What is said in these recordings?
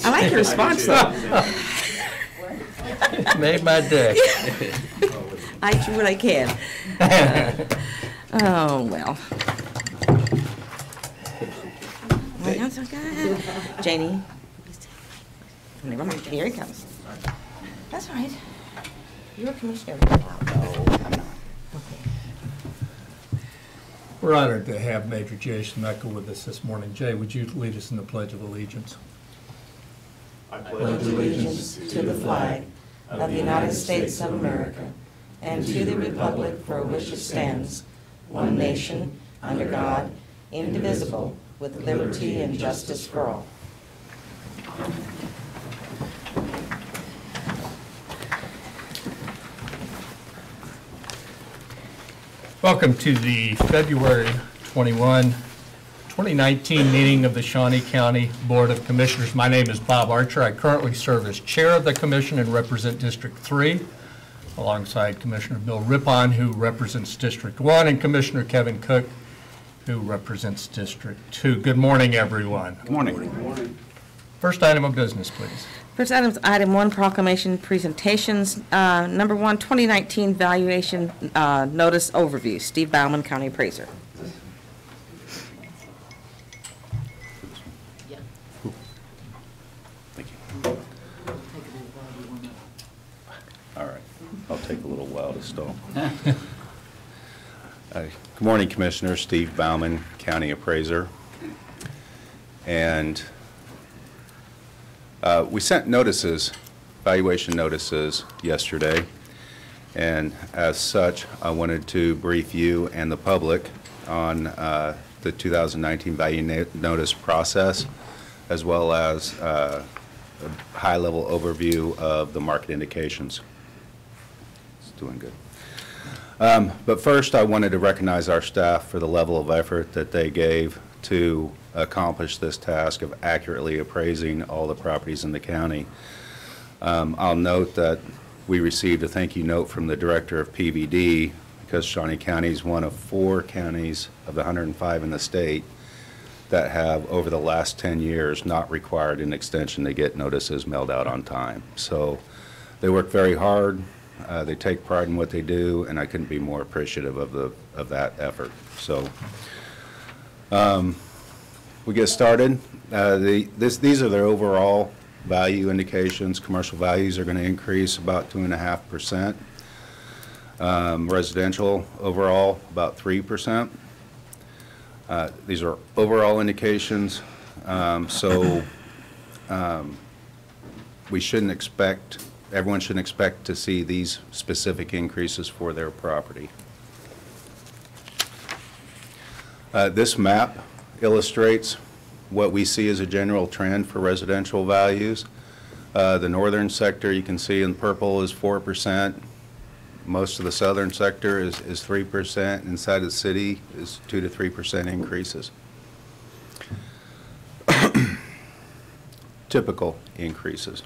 I like your response, though. Made my day. I do what I can. Oh, well. Well, that's okay. Janie. Never mind. Here he comes. That's all right. You're a commissioner. No, I'm not. Okay. We're honored to have Major Jay Schmeckel with us this morning. Jay, would you lead us in the Pledge of Allegiance? I pledge allegiance to the flag of the United States of America and to the republic for which it stands, one nation, under God, indivisible, with liberty and justice for all. Welcome to the February 21, 2019 meeting of the Shawnee County Board of Commissioners. My name is Bob Archer. I currently serve as chair of the commission and represent District 3, alongside Commissioner Bill Rippon, who represents District 1, and Commissioner Kevin Cook, who represents District 2. Good morning, everyone. Good morning. Good morning. First item of business, please. First item is item 1, proclamation presentations. Number 1, 2019 valuation notice overview. Steve Bauman, County Appraiser. Thank you. All right. I'll take a little while to stall. Good morning, Commissioner. Steve Bauman, County Appraiser. And we sent notices, valuation notices, yesterday, and as such, I wanted to brief you and the public on the 2019 value notice process, as well as a high-level overview of the market indications. It's doing good. But first, I wanted to recognize our staff for the level of effort that they gave to accomplish this task of accurately appraising all the properties in the county. I'll note that we received a thank you note from the director of PVD because Shawnee County is one of 4 counties of the 105 in the state that have, over the last 10 years, not required an extension to get notices mailed out on time. So they work very hard. They take pride in what they do, and I couldn't be more appreciative of that effort. So. We get started. These are their overall value indications. Commercial values are going to increase about 2.5%. Residential overall about 3%. These are overall indications, so everyone shouldn't expect to see these specific increases for their property. This map illustrates what we see as a general trend for residential values. The northern sector, you can see in purple, is 4%. Most of the southern sector is 3%. Inside the city is 2 to 3% increases. Typical increases.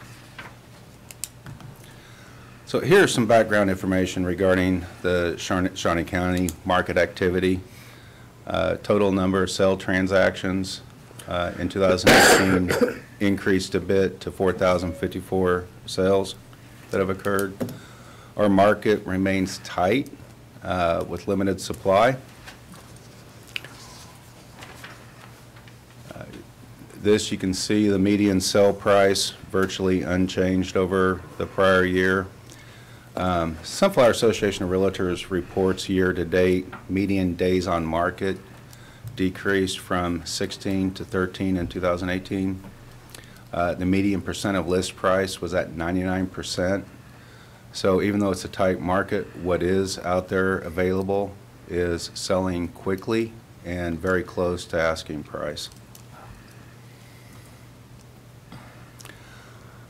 So here's some background information regarding the Shawnee County market activity. Total number of sale transactions in 2018 increased a bit to 4,054 sales that have occurred. Our market remains tight with limited supply. This, you can see the median sale price virtually unchanged over the prior year. Sunflower Association of Realtors reports year-to-date median days on market decreased from 16 to 13 in 2018. The median percent of list price was at 99%. So even though it's a tight market, what is out there available is selling quickly and very close to asking price.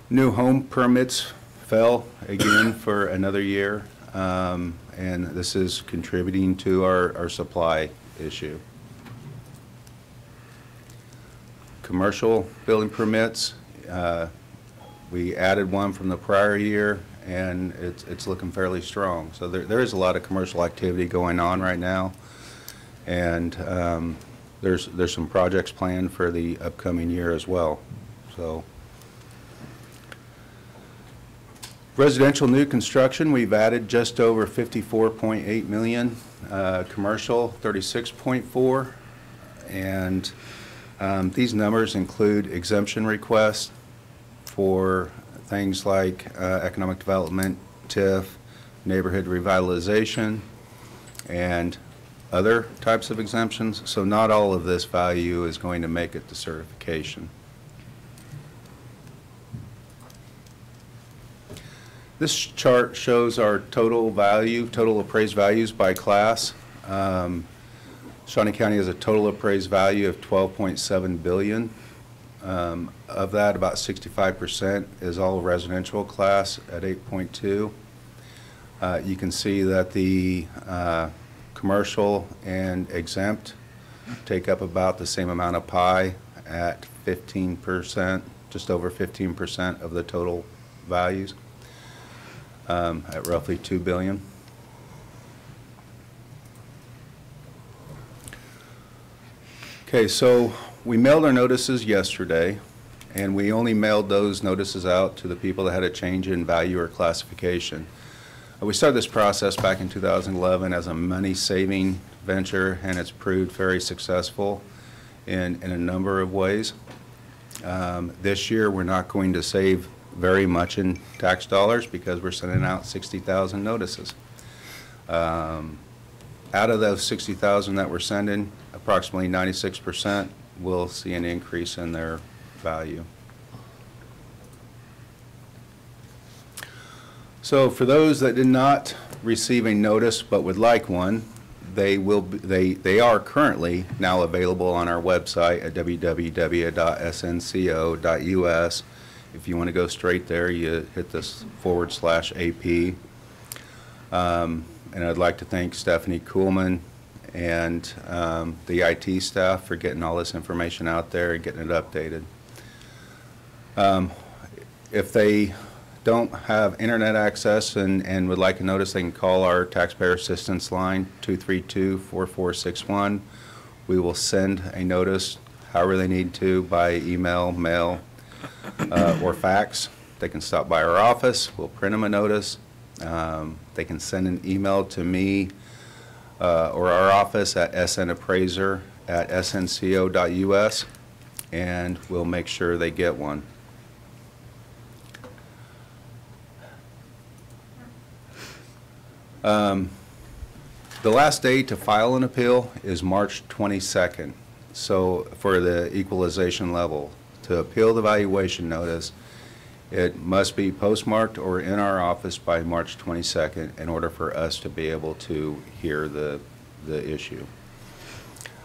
New home permits fell again for another year, and this is contributing to our supply issue. Commercial building permits, we added one from the prior year, and it's looking fairly strong. So there is a lot of commercial activity going on right now, and there's some projects planned for the upcoming year as well. So residential new construction, we've added just over 54.8 million, commercial 36.4, and these numbers include exemption requests for things like economic development, TIF, neighborhood revitalization, and other types of exemptions. So not all of this value is going to make it to certification. This chart shows our total value, total appraised values by class. Shawnee County has a total appraised value of $12.7 billion. Of that, about 65% is all residential class at 8.2. You can see that the commercial and exempt take up about the same amount of pie at 15%, just over 15% of the total values, at roughly $2 billion. Okay, so we mailed our notices yesterday, and we only mailed those notices out to the people that had a change in value or classification. We started this process back in 2011 as a money-saving venture, and it's proved very successful in a number of ways. This year, we're not going to save very much in tax dollars because we're sending out 60,000 notices. Out of those 60,000 that we're sending, approximately 96% will see an increase in their value. So for those that did not receive a notice but would like one, they are currently now available on our website at www.snco.us. If you want to go straight there, you hit this /AP. And I'd like to thank Stephanie Kuhlman and the IT staff for getting all this information out there and getting it updated. If they don't have internet access and would like a notice, they can call our taxpayer assistance line, 232-4461. We will send a notice however they need to, by email, mail, or fax. They can stop by our office. We'll print them a notice. They can send an email to me or our office at snappraiser@snco.us, and we'll make sure they get one. The last day to file an appeal is March 22nd. So for the equalization level, to appeal the valuation notice, it must be postmarked or in our office by March 22nd in order for us to be able to hear the issue.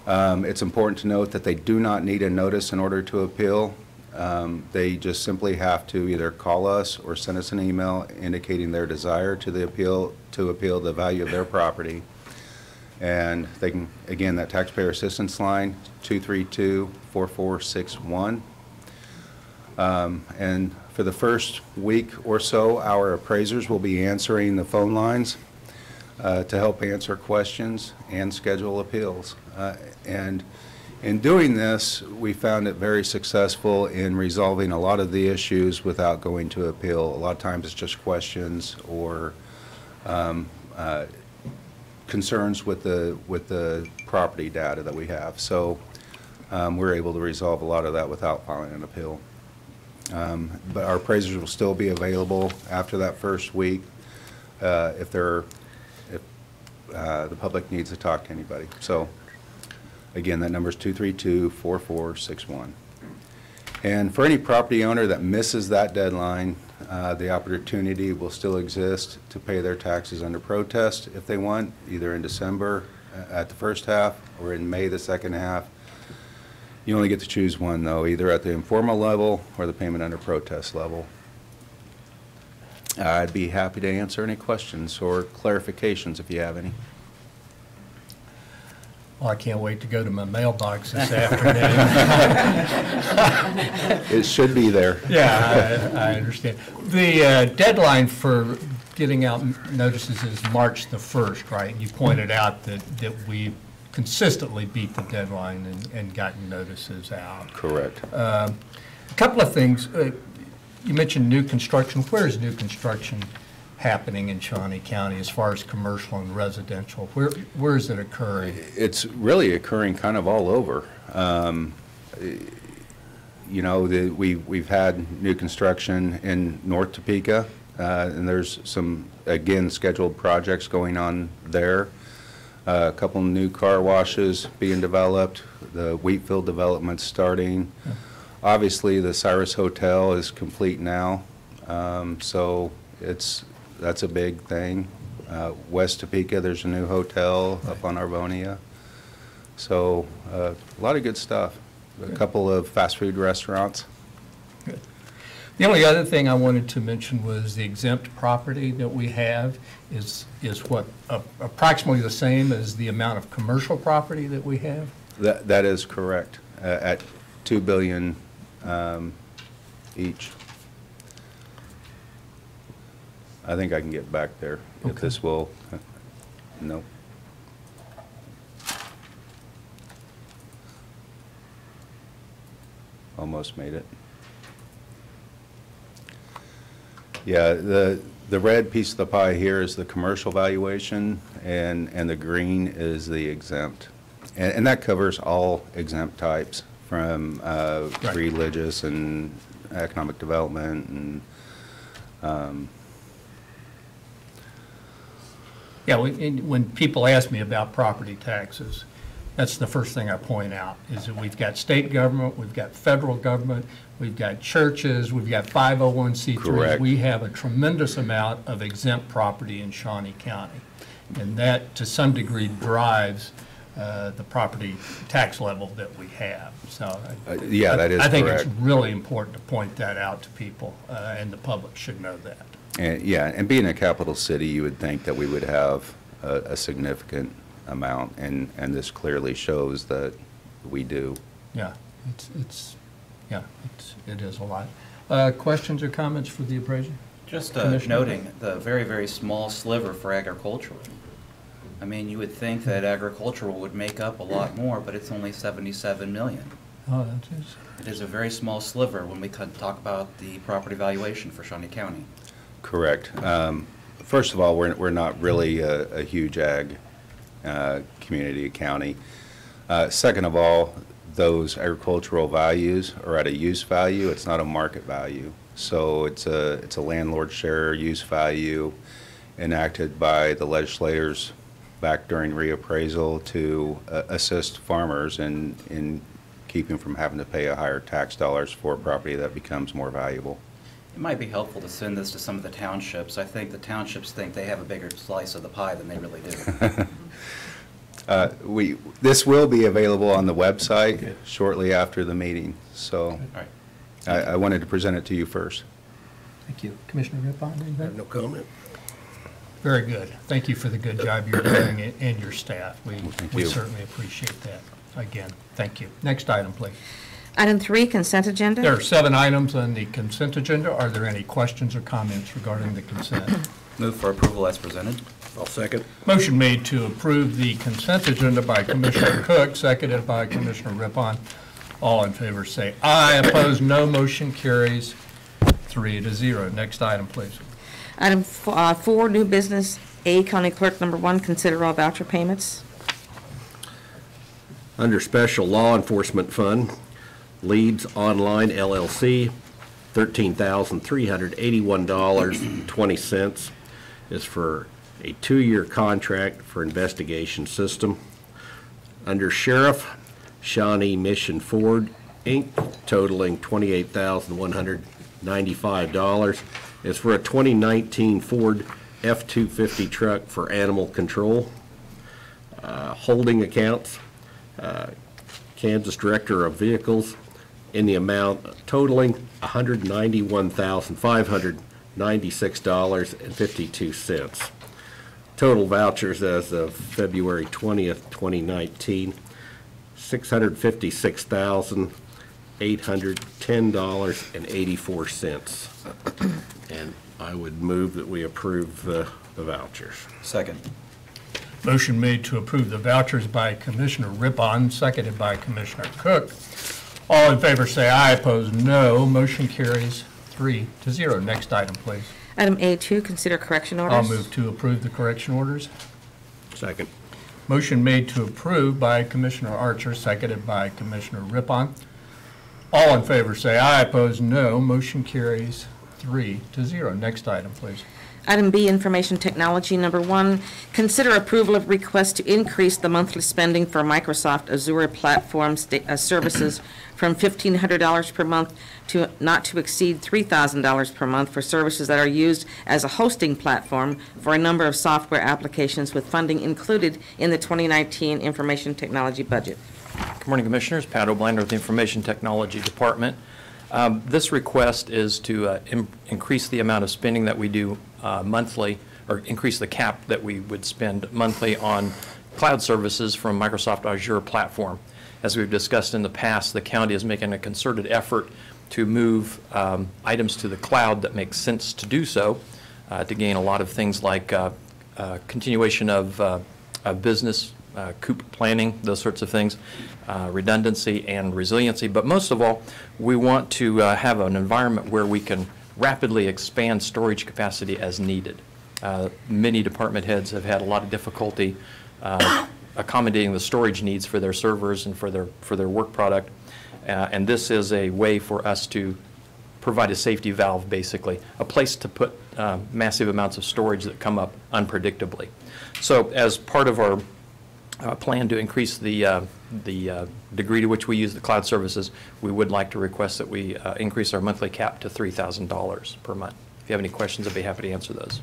It's important to note that they do not need a notice in order to appeal. They just simply have to either call us or send us an email indicating their desire to appeal the value of their property. And they can, again, that taxpayer assistance line, 232-4461. And for the first week or so, our appraisers will be answering the phone lines to help answer questions and schedule appeals. And in doing this, we found it very successful in resolving a lot of the issues without going to appeal. A lot of times it's just questions or concerns with the property data that we have. So we're able to resolve a lot of that without filing an appeal. But our appraisers will still be available after that first week if the public needs to talk to anybody. So again, that number is 232-4461. And for any property owner that misses that deadline, the opportunity will still exist to pay their taxes under protest if they want, either in December at the first half or in May the second half. You only get to choose one, though, either at the informal level or the payment under protest level. I'd be happy to answer any questions or clarifications if you have any. Well, I can't wait to go to my mailbox this afternoon. It should be there. Yeah, I understand. The deadline for getting out notices is March the 1st, right? You pointed out that we consistently beat the deadline and gotten notices out. Correct. A couple of things. You mentioned new construction. Where is new construction happening in Shawnee County as far as commercial and residential? Where is it occurring? It's really occurring kind of all over. You know, we've had new construction in North Topeka, and there's some, again, scheduled projects going on there. A couple new car washes being developed, the Wheatfield development starting. Yeah. Obviously, the Cyrus Hotel is complete now, so that's a big thing. West Topeka, there's a new hotel up on Arvonia. So a lot of good stuff. A couple of fast food restaurants. Good. The only other thing I wanted to mention was the exempt property that we have is what, approximately the same as the amount of commercial property that we have? That is correct, at $2 billion each. I think I can get back there if Okay. this will, no. Almost made it. Yeah, the red piece of the pie here is the commercial valuation, and the green is the exempt. And that covers all exempt types, from Right. religious and economic development and Yeah, when people ask me about property taxes, that's the first thing I point out, is that we've got state government, we've got federal government, we've got churches, we've got 501c3s. Correct. We have a tremendous amount of exempt property in Shawnee County. And that, to some degree, drives the property tax level that we have. So yeah, that is I think it's correct. really important to point that out to people, and the public should know that. And, yeah, and being a capital city, you would think that we would have a significant amount, and this clearly shows that we do. Yeah, it is a lot. Questions or comments for the appraiser? Just Commissioner? noting the very, very small sliver for agricultural. I mean, you would think that agricultural would make up a lot more, but it's only 77 million. Oh, that is. It is a very small sliver when we talk about the property valuation for Shawnee County. Correct. First of all, we're not really a huge ag community county. Second of all, those agricultural values are at a use value. It's not a market value. So it's a landlord share use value enacted by the legislators back during reappraisal to assist farmers in keeping from having to pay a higher tax dollars for property that becomes more valuable. It might be helpful to send this to some of the townships. I think the townships think they have a bigger slice of the pie than they really do. This will be available on the website shortly after the meeting, so All right. I wanted to present it to you first. Thank you. Commissioner Rippon, I anything? have no comment. Very good. Thank you for the good job you're doing and your staff. Thank We you. certainly appreciate that. Again, thank you. Next item, please. Item 3, consent agenda. There are 7 items on the consent agenda. Are there any questions or comments regarding the consent? Move for approval as presented. I'll second. Motion made to approve the consent agenda by Commissioner Cook, seconded by Commissioner Rippon. All in favor say aye. Opposed, no. Motion carries 3-0. Next item, please. Item 4, new business. A, County Clerk, number 1, consider all voucher payments. Under Special Law Enforcement Fund, Leads Online LLC, $13,381.20 is for a 2-year contract for investigation system. Under Sheriff, Shawnee Mission Ford, Inc., totaling $28,195 is for a 2019 Ford F-250 truck for animal control. Holding accounts, Kansas Director of Vehicles, in the amount totaling $191,596.52. Total vouchers as of February 20th, 2019, $656,810.84. And I would move that we approve the vouchers. Second. Motion made to approve the vouchers by Commissioner Rippon, seconded by Commissioner Cook. All in favor say aye, opposed no. Motion carries 3-0. Next item, please. Item A2, consider correction orders. I'll move to approve the correction orders. Second. Motion made to approve by Commissioner Archer, seconded by Commissioner Rippon. All in favor say aye, opposed no. Motion carries 3-0. Next item, please. Item B, information technology. Number 1, consider approval of request to increase the monthly spending for Microsoft Azure platform services from $1,500 per month to not to exceed $3,000 per month for services that are used as a hosting platform for a number of software applications with funding included in the 2019 information technology budget. Good morning, Commissioners. Pat O'Blinder with the Information Technology Department. This request is to increase the amount of spending that we do monthly, or increase the cap that we would spend monthly on cloud services from Microsoft Azure platform. As we've discussed in the past, the county is making a concerted effort to move items to the cloud that makes sense to do so, to gain a lot of things like continuation of business, COOP planning, those sorts of things, redundancy and resiliency. But most of all, we want to have an environment where we can rapidly expand storage capacity as needed. Many department heads have had a lot of difficulty accommodating the storage needs for their servers and for their work product. And this is a way for us to provide a safety valve, basically, a place to put massive amounts of storage that come up unpredictably. So as part of our plan to increase the degree to which we use the cloud services, we would like to request that we increase our monthly cap to $3,000 per month. If you have any questions, I'd be happy to answer those.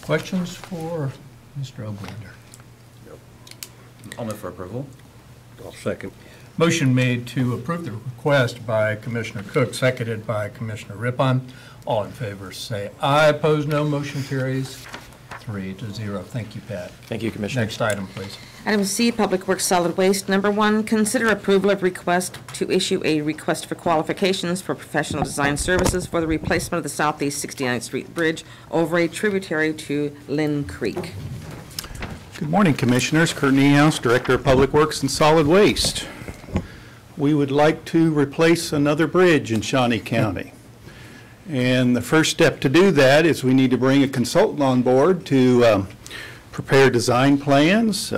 Questions for Mr. O'Blinder? I'll move for approval. I'll second. Motion made to approve the request by Commissioner Cook, seconded by Commissioner Rippon. All in favor say aye, opposed no. Motion carries 3-0. Thank you, Pat. Thank you, Commissioner. Next item, please. Item C, Public Works Solid Waste. Number 1, consider approval of request to issue a request for qualifications for professional design services for the replacement of the Southeast 69th Street Bridge over a tributary to Lynn Creek. Good morning, Commissioners. Kurt Niehaus, Director of Public Works and Solid Waste. We would like to replace another bridge in Shawnee County. And the first step to do that is we need to bring a consultant on board to prepare design plans,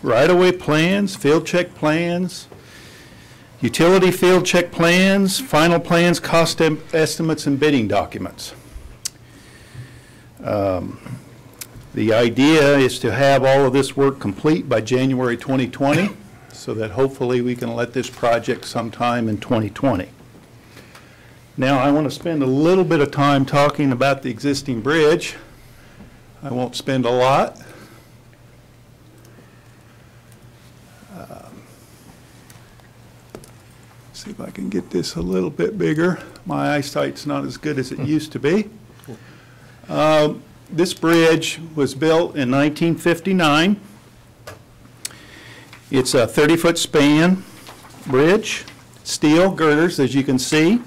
right-of-way plans, field check plans, utility field check plans, final plans, cost estimates, and bidding documents. The idea is to have all of this work complete by January 2020 so that hopefully we can let this project sometime in 2020. Now, I want to spend a little bit of time talking about the existing bridge. I won't spend a lot. See if I can get this a little bit bigger. My eyesight's not as good as it used to be. This bridge was built in 1959. It's a 30-foot span bridge, steel girders, as you can see,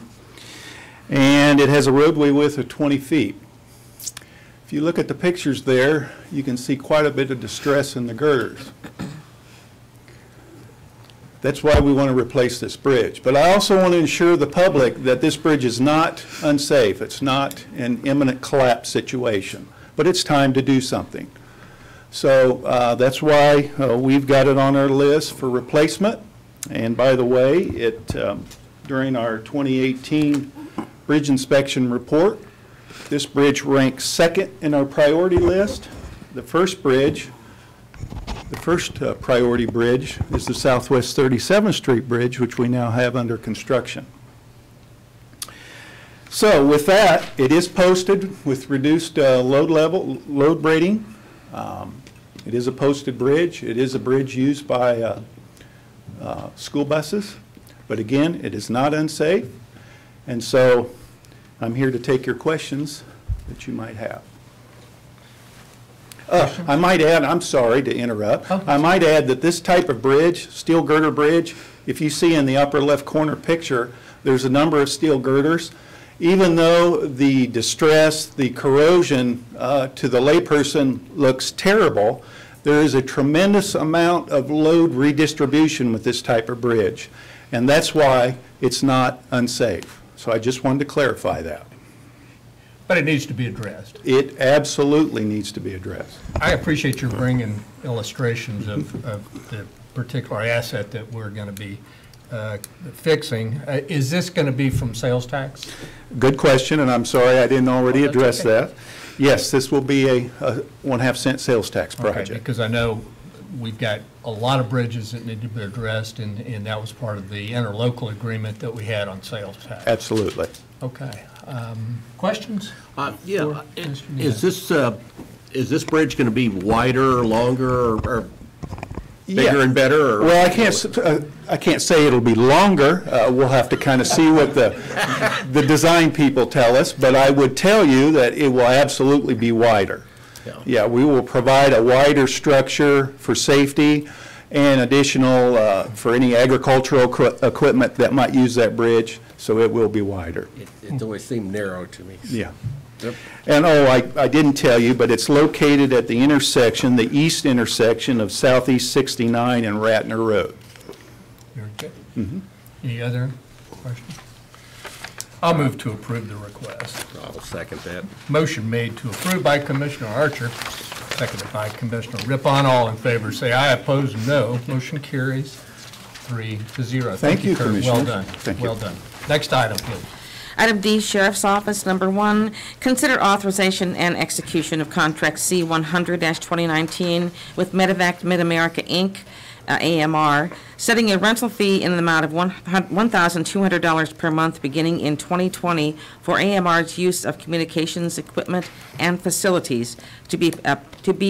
and it has a roadway width of 20 feet. If you look at the pictures there, you can see quite a bit of distress in the girders. That's why we want to replace this bridge. But I also want to ensure the public that this bridge is not unsafe. It's not an imminent collapse situation. But it's time to do something. So that's why we've got it on our list for replacement. And by the way, during our 2018 bridge inspection report, this bridge ranks second in our priority list. The first priority bridge is the Southwest 37th Street Bridge, which we now have under construction. So with that, it is posted with reduced load rating. It is a posted bridge. It is a bridge used by school buses. But again, it is not unsafe. And so I'm here to take your questions that you might have. I might add, I'm sorry to interrupt. I might add that this type of bridge, steel girder bridge, if you see in the upper left corner picture, there's a number of steel girders. Even though the distress, the corrosion to the layperson looks terrible, There is a tremendous amount of load redistribution with this type of bridge, and that's why it's not unsafe. So I just wanted to clarify that. But it needs to be addressed. It absolutely needs to be addressed. I appreciate your bringing illustrations of the particular asset that we're going to be fixing. Is this going to be from sales tax? Good question, and I'm sorry I didn't already that's address okay. that. Yes, this will be a 1/2 cent sales tax Okay, project. because I know we've got a lot of bridges that need to be addressed, and that was part of the interlocal agreement that we had on sales tax. Absolutely. Okay. Questions? Yeah, Mr. is this bridge going to be wider, longer, or bigger Yeah. and better? Or? Well, I can't say it'll be longer. We'll have to kind of see what the design people tell us, but I would tell you that it will absolutely be wider. Yeah, we will provide a wider structure for safety and additional for any agricultural equipment that might use that bridge, so it will be wider. It always seemed narrow to me. Yeah. Yep. And, I didn't tell you, but it's located at the intersection, the east intersection of Southeast 69 and Ratner Road. Very good. Any other questions? I'll move to approve the request. I'll second that. Motion made to approve by Commissioner Archer, seconded by Commissioner Rippon. All in favor, say aye. Opposed, no. Motion carries 3-0. Thank you, Kurt. Commissioners. Well done. Thank you. Well done. Next item, please. Item D, Sheriff's Office, number 1, consider authorization and execution of contract C-100-2019 with Medevac Mid-America, Inc., AMR, setting a rental fee in the amount of $1,200 per month beginning in 2020 for AMR's use of communications equipment and facilities to be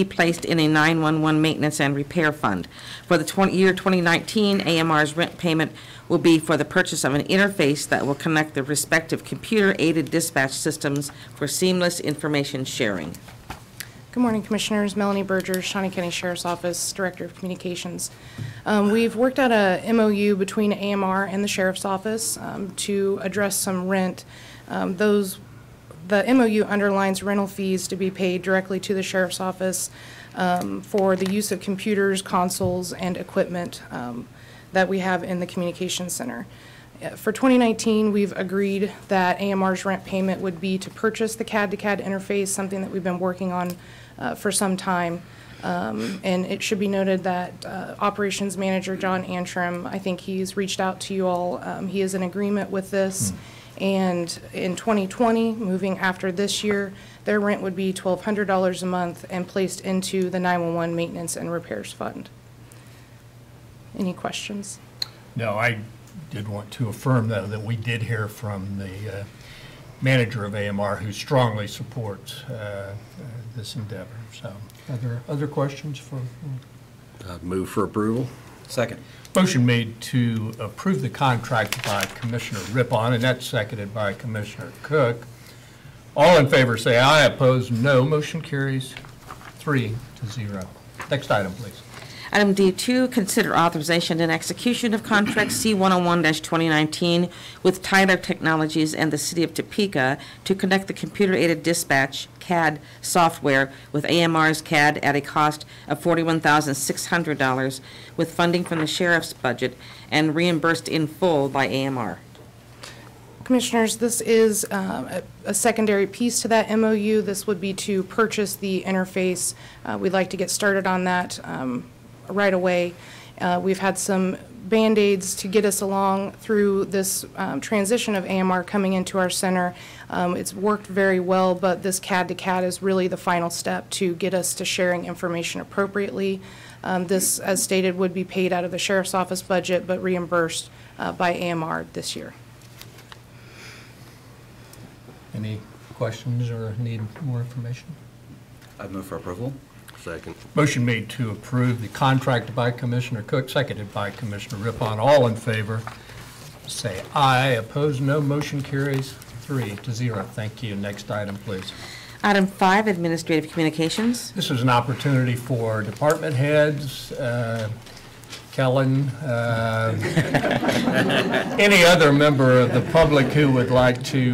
placed in a 911 maintenance and repair fund. For the year 2019, AMR's rent payment will be for the purchase of an interface that will connect the respective computer-aided dispatch systems for seamless information sharing. Good morning, Commissioners. Melanie Berger, Shawnee County Sheriff's Office, Director of Communications. We've worked out a MOU between AMR and the Sheriff's Office to address some rent. The MOU underlines rental fees to be paid directly to the Sheriff's Office for the use of computers, consoles, and equipment that we have in the Communications Center. For 2019, we've agreed that AMR's rent payment would be to purchase the CAD-to-CAD interface, something that we've been working on for some time. And it should be noted that Operations Manager John Antrim, I think he's reached out to you all. He is in agreement with this. And in 2020, moving after this year, their rent would be $1,200 a month and placed into the 911 Maintenance and Repairs Fund. Any questions? No, I did want to affirm, though, that we did hear from the manager of AMR who strongly supports this endeavor. So, other questions for? Move for approval. Second. Motion made to approve the contract by Commissioner Rippon, and that's seconded by Commissioner Cook. All in favor say aye. Opposed, no. Motion carries 3-0. Next item, please. Item D2, consider authorization and execution of contract C-101-2019 with Tyler Technologies and the City of Topeka to connect the computer-aided dispatch CAD software with AMR's CAD at a cost of $41,600 with funding from the Sheriff's budget and reimbursed in full by AMR. Commissioners, this is a secondary piece to that MOU. This would be to purchase the interface. We'd like to get started on that right away. We've had some Band-Aids to get us along through this transition of AMR coming into our center. It's worked very well, but this CAD-to-CAD is really the final step to get us to sharing information appropriately. This, as stated, would be paid out of the Sheriff's Office budget, but reimbursed by AMR this year. Any questions or need more information? I'd move for approval. Second. Motion made to approve the contract by Commissioner Cook, seconded by Commissioner Rippon. All in favor, say aye. Opposed, no. Motion carries 3-0. Thank you. Next item, please. Item 5, Administrative Communications. This is an opportunity for department heads, Kellen, any other member of the public who would like to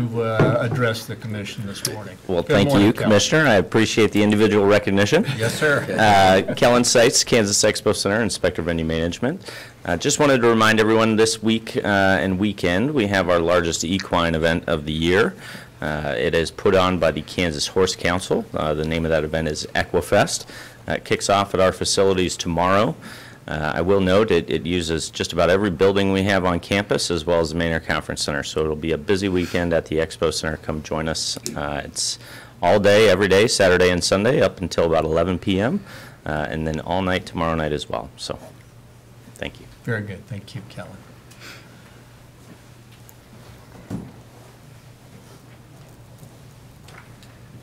address the commission this morning? Well, Good thank morning, you, Kellen. Commissioner. I appreciate the individual recognition. Yes, sir. Kellen Seitz, Kansas Expo Center, Inspector of Venue Management. Just wanted to remind everyone this week and weekend we have our largest equine event of the year. It is put on by the Kansas Horse Council. The name of that event is Equifest. It kicks off at our facilities tomorrow. I will note it uses just about every building we have on campus as well as the Manor Conference Center. So it'll be a busy weekend at the Expo Center. Come join us. It's all day, every day, Saturday and Sunday up until about 11 p.m. And then all night tomorrow night as well. So thank you. Very good. Thank you, Kellen.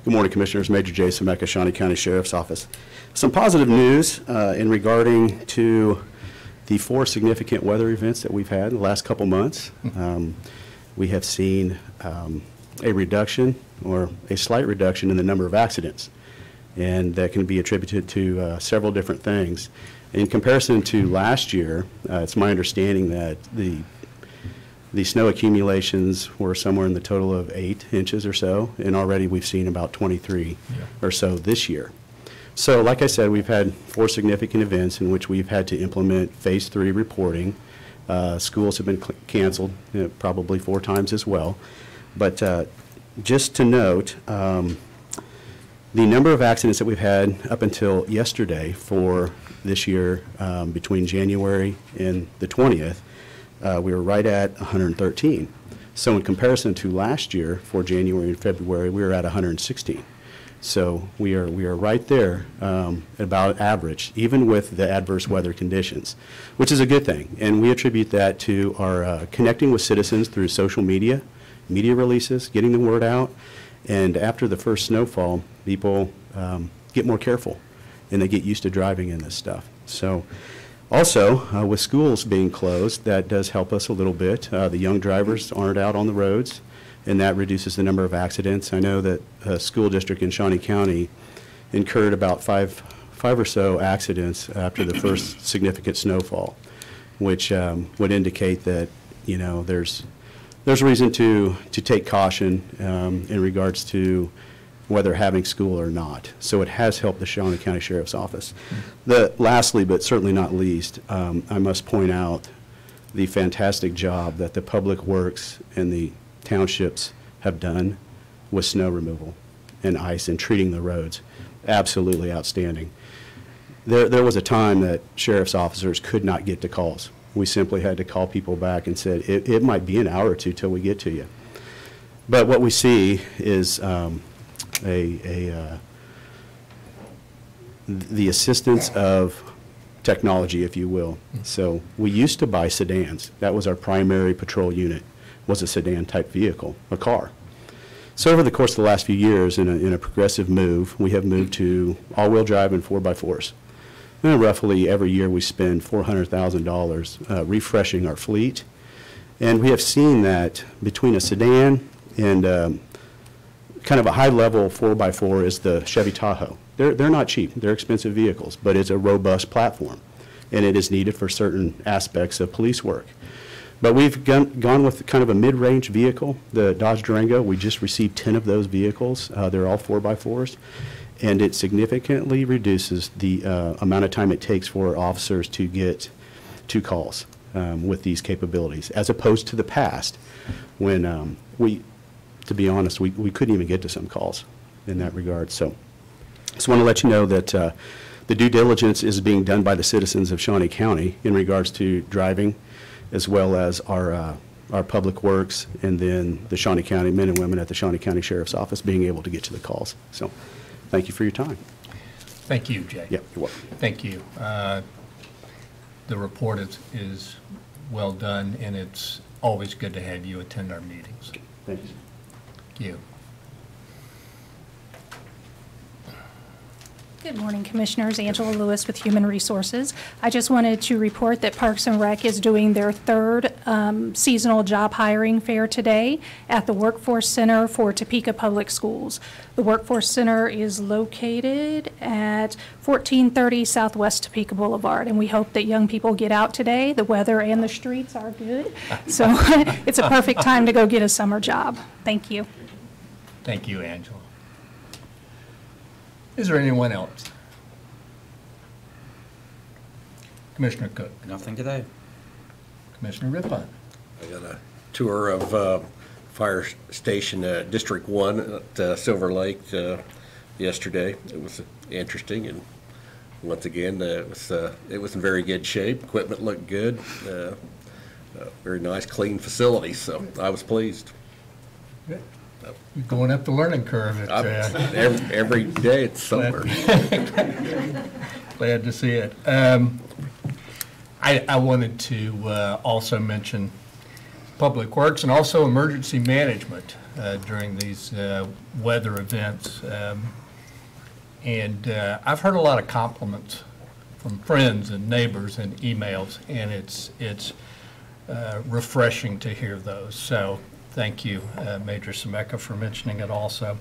Good morning, Commissioners. Major Jason Mecca, Shawnee County Sheriff's Office. Some positive news in regarding to the 4 significant weather events that we've had in the last couple months. We have seen a reduction or a slight reduction in the number of accidents, and that can be attributed to several different things. In comparison to last year, it's my understanding that the snow accumulations were somewhere in the total of 8 inches or so, and already we've seen about 23 or so this year. So like I said, we've had 4 significant events in which we've had to implement Phase 3 reporting. Schools have been canceled probably 4 times as well. But just to note, the number of accidents that we've had up until yesterday for this year, between January and the 20th, we were right at 113. So in comparison to last year, for January and February, we were at 116. So we are right there at about average, even with the adverse weather conditions, which is a good thing. And we attribute that to our connecting with citizens through social media releases, getting the word out. And after the first snowfall, people get more careful, and they get used to driving in this stuff. So also, with schools being closed, that does help us a little bit. The young drivers aren't out on the roads, and that reduces the number of accidents. I know that a school district in Shawnee County incurred about five or so accidents after the first significant snowfall, which would indicate that, you know, there's reason to take caution in regards to whether having school or not. So it has helped the Shawnee County Sheriff's Office. Lastly, but certainly not least, I must point out the fantastic job that the Public Works and the townships have done with snow removal and ice and treating the roads. Absolutely outstanding. There was a time that sheriff's officers could not get to calls. We simply had to call people back and said, it might be an hour or two till we get to you. But what we see is the assistance of technology, if you will. So we used to buy sedans. That was our primary patrol unit, was a sedan type vehicle, a car. So over the course of the last few years, in a progressive move, we have moved to all-wheel drive and 4x4s. And roughly every year we spend $400,000 refreshing our fleet. And we have seen that between a sedan and kind of a high-level 4x4 is the Chevy Tahoe. They're not cheap. They're expensive vehicles, but it's a robust platform, and it is needed for certain aspects of police work. But we've gone with kind of a mid-range vehicle, the Dodge Durango. We just received 10 of those vehicles. They're all 4x4s, and it significantly reduces the amount of time it takes for officers to get to calls with these capabilities, as opposed to the past when to be honest, we couldn't even get to some calls in that regard. So just want to let you know that the due diligence is being done by the citizens of Shawnee County in regards to driving, as well as our Public Works, and then the Shawnee County men and women at the Shawnee County Sheriff's Office being able to get to the calls. So thank you for your time. Thank you, Jay. Yeah, you're welcome. Thank you. The report is well done, and it's always good to have you attend our meetings. Thank you. Thank you. Good morning, Commissioners. Angela Lewis with Human Resources. I just wanted to report that Parks and Rec is doing their third seasonal job hiring fair today at the Workforce Center for Topeka Public Schools. The Workforce Center is located at 1430 Southwest Topeka Boulevard, and we hope that young people get out today. The weather and the streets are good, so it's a perfect time to go get a summer job. Thank you. Thank you, Angela. Is there anyone else? Commissioner Cook. Nothing today. Commissioner Rippon. I got a tour of Fire Station District 1 at Silver Lake yesterday. It was interesting, and once again, it was in very good shape. Equipment looked good. Very nice, clean facility, so I was pleased. Good. You're going up the learning curve. Every day it's somewhere. Glad to see it. I wanted to also mention Public Works and also emergency management during these weather events. And I've heard a lot of compliments from friends and neighbors and emails, and it's refreshing to hear those. So thank you, Major Semeka, for mentioning it also.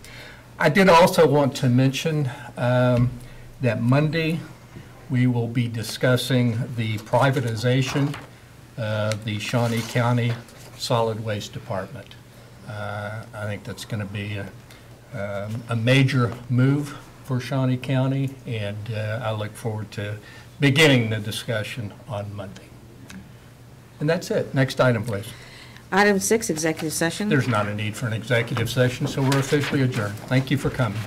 I did also want to mention that Monday we will be discussing the privatization of the Shawnee County Solid Waste Department. I think that's going to be a major move for Shawnee County, and I look forward to beginning the discussion on Monday. And that's it. Next item, please. Item 6, executive session. There's not a need for an executive session, so we're officially adjourned. Thank you for coming.